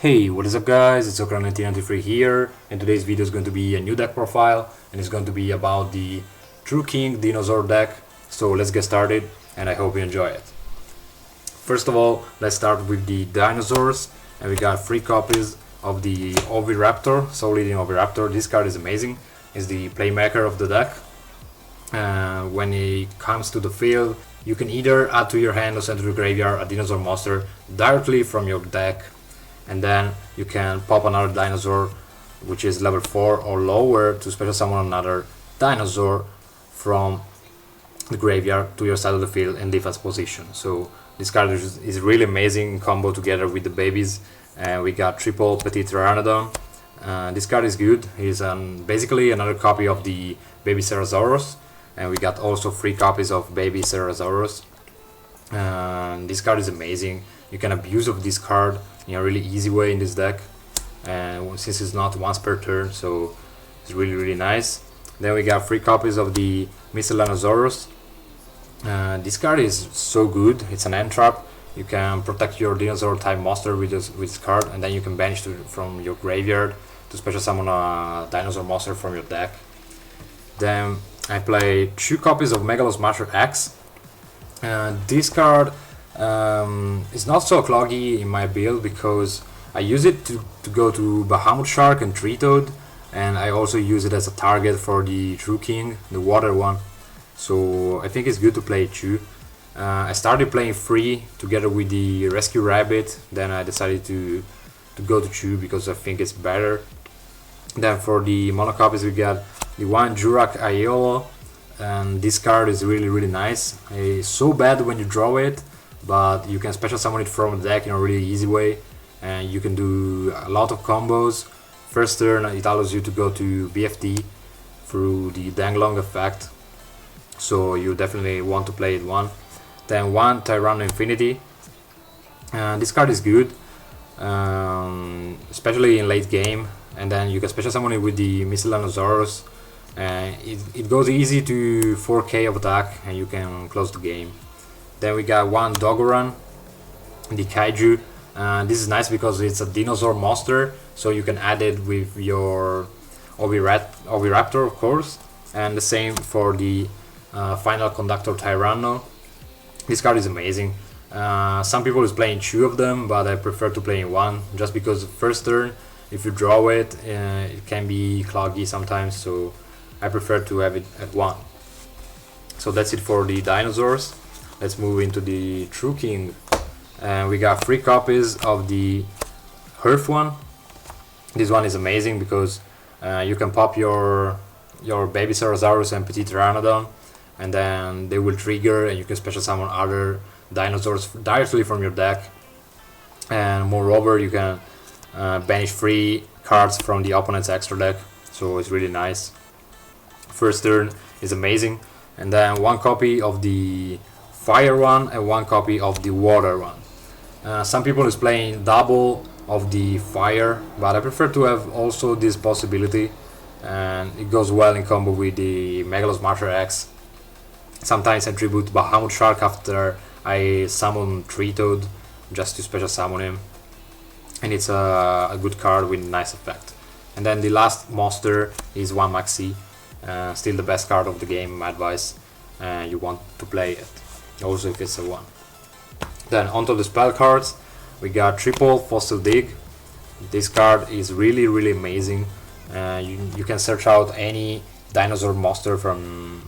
Hey, what is up guys, it's Okra1993 here, and today's video is going to be a new deck profile, and it's going to be about the True King Dinosaur deck. So let's get started, and I hope you enjoy it. First of all, let's start with the dinosaurs, and we got 3 copies of the Oviraptor, Soul Eating Oviraptor. This card is amazing, it's the playmaker of the deck. When he comes to the field, you can either add to your hand or send to the graveyard a dinosaur monster directly from your deck, and then you can pop another dinosaur which is level 4 or lower to special summon another dinosaur from the graveyard to your side of the field in defense position. So this card is really amazing in combo together with the babies. We got triple Petit Pteranodon. This card is good. He's basically another copy of the baby Ceratosaurus, and we got also 3 copies of baby Ceratosaurus. This card is amazing. You can abuse of this card in a really easy way in this deck, and since it's not once per turn, so it's really nice. Then we got 3 copies of the Miscellaneosaurus. This card is so good. It's an end trap. You can protect your dinosaur type monster with this card, and then you can banish from your graveyard to special summon a dinosaur monster from your deck. Then I play 2 copies of Megalosmasher X. This card is not so cloggy in my build because I use it to go to Bahamut Shark and Tree Toad, and I also use it as a target for the True King, the water one. So I think it's good to play 2. I started playing 3 together with the Rescue Rabbit, then I decided to go to 2 because I think it's better. Then for the mono copies we got the one Jurak Aiolo, and this card is really nice. It's so bad when you draw it, but you can special summon it from the deck in a really easy way, and you can do a lot of combos. First turn it allows you to go to BFD through the Danglong effect, so you definitely want to play it one. Then one Tyranno Infinity. This card is good, especially in late game, and then you can special summon it with the Miscellaneosaurus. It goes easy to 4k of attack, and you can close the game. Then we got one Dogoran, the Kaiju. This is nice because it's a dinosaur monster, so you can add it with your Oviraptor, of course. And the same for the Final Conductor Tyranno. This card is amazing. Some people is playing 2 of them, but I prefer to play in 1, just because first turn, if you draw it, it can be cloggy sometimes, so I prefer to have it at 1. So that's it for the dinosaurs. Let's move into the True King. We got 3 copies of the Earth one. This one is amazing because you can pop your baby Ceratosaurus and Petit Pteranodon, and then they will trigger, and you can special summon other dinosaurs directly from your deck. And moreover, you can banish 3 cards from the opponent's extra deck, so it's really nice. First turn is amazing. And then 1 copy of the fire one and 1 copy of the water one. Some people is playing double of the fire, but I prefer to have also this possibility, and it goes well in combo with the Megalosmasher X. Sometimes I tribute Bahamut Shark after I summon Tree Toad, just to special summon him, and it's a good card with nice effect. And then the last monster is 1 Maxi, still the best card of the game, my advice. You want to play it, also if it's a 1. Then onto the spell cards, we got triple Fossil Dig. This card is really amazing. You can search out any dinosaur monster from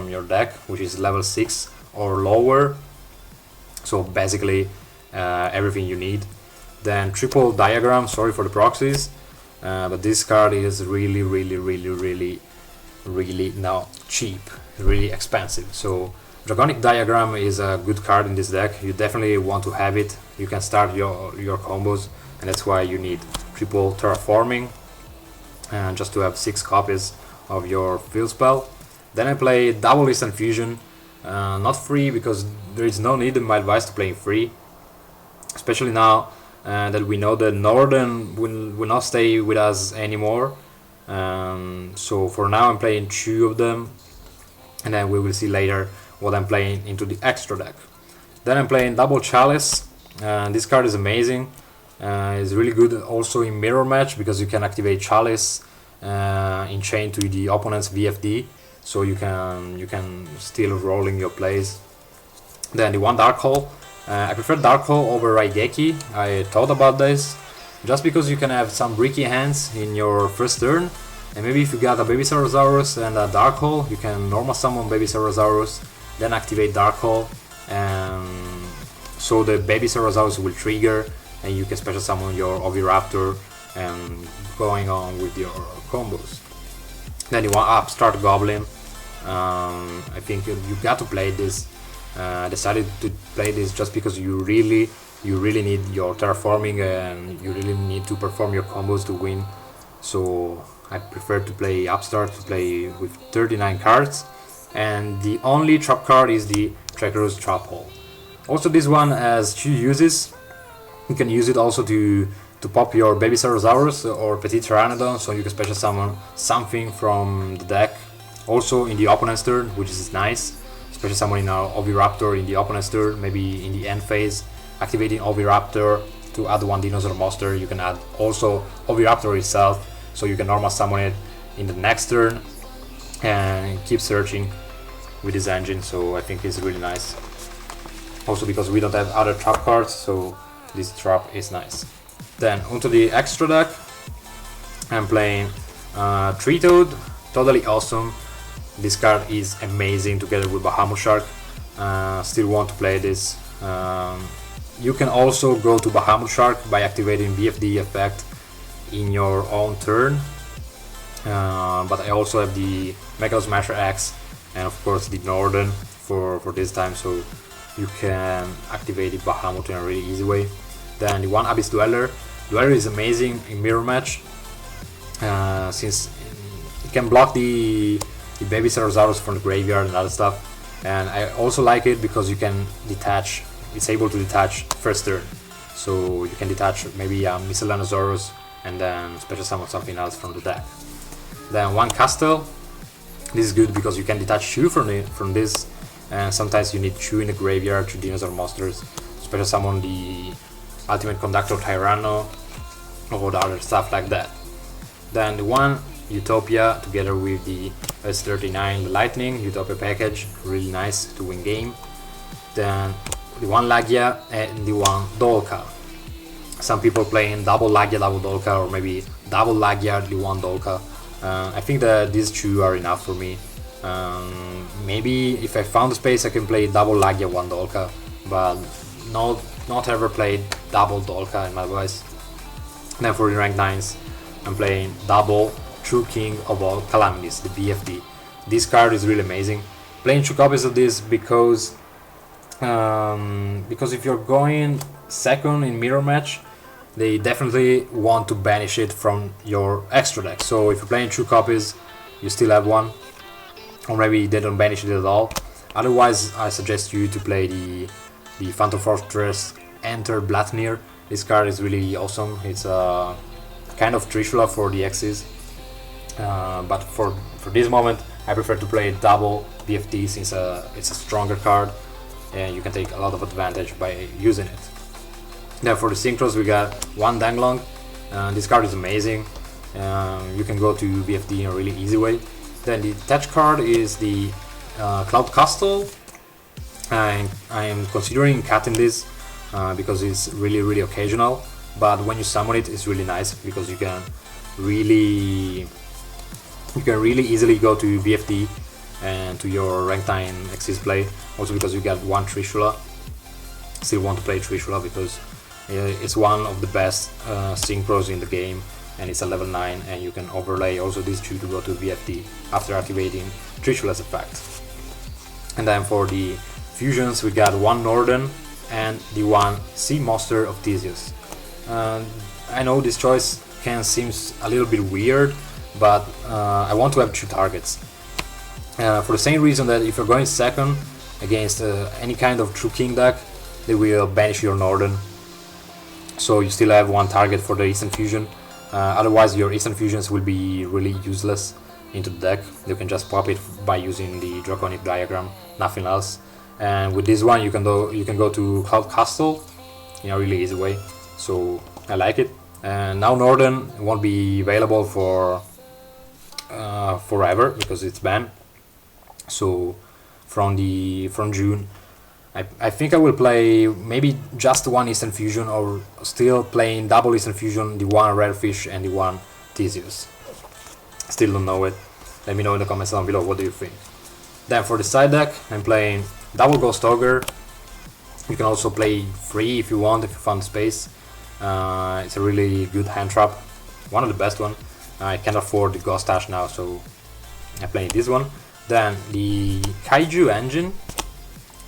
your deck, which is level 6 or lower, so basically everything you need. Then triple Diagram, sorry for the proxies, but this card is really not cheap, really expensive. So Draconic Diagram is a good card in this deck. You definitely want to have it. You can start your combos, and that's why you need triple Terraforming, just to have 6 copies of your field spell. Then I play double Instant Fusion, not 3 because there is no need in my advice to play 3, especially now that we know that Northern will not stay with us anymore. So for now I'm playing 2 of them, and then we will see later what I'm playing into the extra deck. Then I'm playing double Chalice. This card is amazing. It's really good also in mirror match because you can activate Chalice in chain to the opponent's VFD, so you can still rolling your plays. Then the one Dark Hole, I prefer Dark Hole over Raigeki. I thought about this just because you can have some bricky hands in your first turn, and maybe if you got a Baby Sarosaurus and a Dark Hole, you can normal summon Baby Sarosaurus, then activate Dark Hole, and so the Baby Sarosaurus will trigger, and you can special summon your Oviraptor and going on with your combos. Then you want Upstart Goblin. I think you got to play this. Decided to play this just because you really need your terraforming and you really need to perform your combos to win. So I prefer to play Upstart, to play with 39 cards, and the only trap card is the Tracker's Trap Hole. Also, this one has 2 uses. You can use it also to pop your Baby Sarosaurus or Petit Pteranodon, so you can special summon something from the deck. Also in the opponent's turn, which is nice. Special summoning Oviraptor in the opponent's turn, maybe in the end phase, activating Oviraptor to add 1 dinosaur monster. You can add also Oviraptor itself, so you can normal summon it in the next turn and keep searching with this engine. So I think it's really nice. Also because we don't have other trap cards, so this trap is nice. Then onto the extra deck, I'm playing Tree Toad, totally awesome. This card is amazing together with Bahamut Shark. Still want to play this. You can also go to Bahamut Shark by activating VFD effect in your own turn. But I also have the Mecha Smasher X and of course the Northern for this time, so you can activate the Bahamut in a really easy way. Then the one Abyss Dweller. Dweller is amazing in mirror match since it can block the Baby Sarosaurus from the graveyard and other stuff, and I also like it because you can detach. It's able to detach first turn, so you can detach maybe a Miscellaneosaurus and then special summon something else from the deck. Then one Castle. This is good because you can detach 2 from this, and sometimes you need 2 in the graveyard, 2 dinosaur monsters. Special summon the Ultimate Conductor Tyranno or the other stuff like that. Then the one Utopia together with the S39, the Lightning Utopia package, really nice to win game. Then the one Lagia and the one Dolka. Some people playing double Lagia, double Dolka, or maybe double Lagia, the one Dolka. I think that these 2 are enough for me. Maybe if I found the space I can play double Lagia, one Dolka, but not ever played double Dolka in my voice. Then for the rank 9s, I'm playing double True King of all Calamities, the BFD. This card is really amazing. Playing 2 copies of this because if you're going second in mirror match, they definitely want to banish it from your extra deck. So if you're playing 2 copies, you still have 1, or maybe they don't banish it at all. Otherwise, I suggest you to play the Phantom Fortress Enter Blatnir. This card is really awesome. It's a kind of Trishula for the X's. But for this moment I prefer to play double BFD since it's a stronger card and you can take a lot of advantage by using it. Then for the Synchros we got one Danglong. This card is amazing. You can go to BFD in a really easy way. Then the attach card is the Cloud Castle. I am considering cutting this because it's really occasional, but when you summon it, it's really nice because you can really easily go to VFD and to your rank 9 Xyz play. Also because you got one Trishula. Still want to play Trishula because it's one of the best synchros in the game, and it's a level 9, and you can overlay also these 2 to go to VFD after activating Trishula's effect. And then for the fusions we got one Northern and the one Sea Monster of Theseus. I know this choice can seem a little bit weird, but I want to have 2 targets. For the same reason that if you're going second against any kind of True King deck, they will banish your Northern. So you still have 1 target for the Eastern Fusion. Otherwise your Eastern Fusions will be really useless into the deck. You can just pop it by using the Draconic Diagram, nothing else. And with this one you can go to Cloud Castle in a really easy way. So I like it. And now Northern won't be available for forever because it's banned. So from June, I think I will play maybe just one Eastern Fusion, or still playing double Eastern Fusion, the one Rare Fish and the one Theseus. Still don't know it. Let me know in the comments down below what do you think. Then for the side deck, I'm playing double Ghost Ogre. You can also play free if you want, if you find space. It's a really good hand trap, one of the best one. I can't afford the Ghost Ash now, so I'm playing this one. Then the Kaiju engine,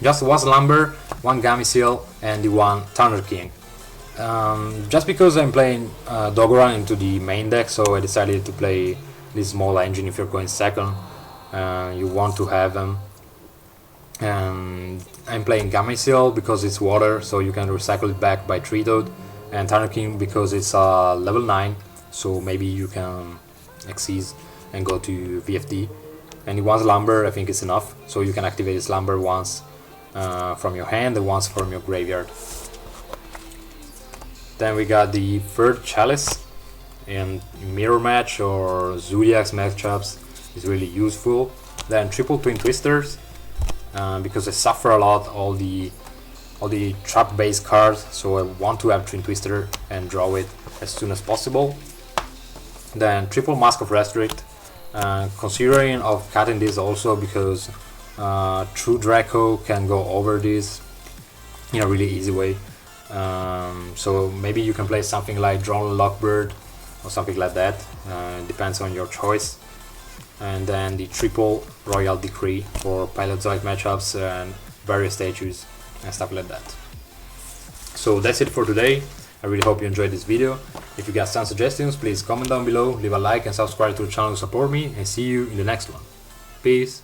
just one Slumber, one Gameciel, and the one Thunder King. Just because I'm playing Dogoran into the main deck, so I decided to play this small engine. If you're going second, you want to have them. And I'm playing Gameciel because it's water, so you can recycle it back by 3 Toad, and Thunder King because it's level 9, so maybe you can exceed and go to VFD. And the one Slumber, I think it's enough, so you can activate the Slumber once from your hand and once from your graveyard. Then we got the third Chalice, and Mirror Match or Zodiac's matchups is really useful. Then triple Twin Twisters, because I suffer a lot all the trap based cards, so I want to have Twin Twister and draw it as soon as possible. Then triple Mask of Restrict, considering of cutting this also because True Draco can go over this in a really easy way. So maybe you can play something like Drone Lockbird or something like that, depends on your choice. And then the triple Royal Decree for Pilozoic matchups and various statues and stuff like that. So that's it for today. I really hope you enjoyed this video. If you got some suggestions, please comment down below, leave a like and subscribe to the channel to support me, and see you in the next one. Peace!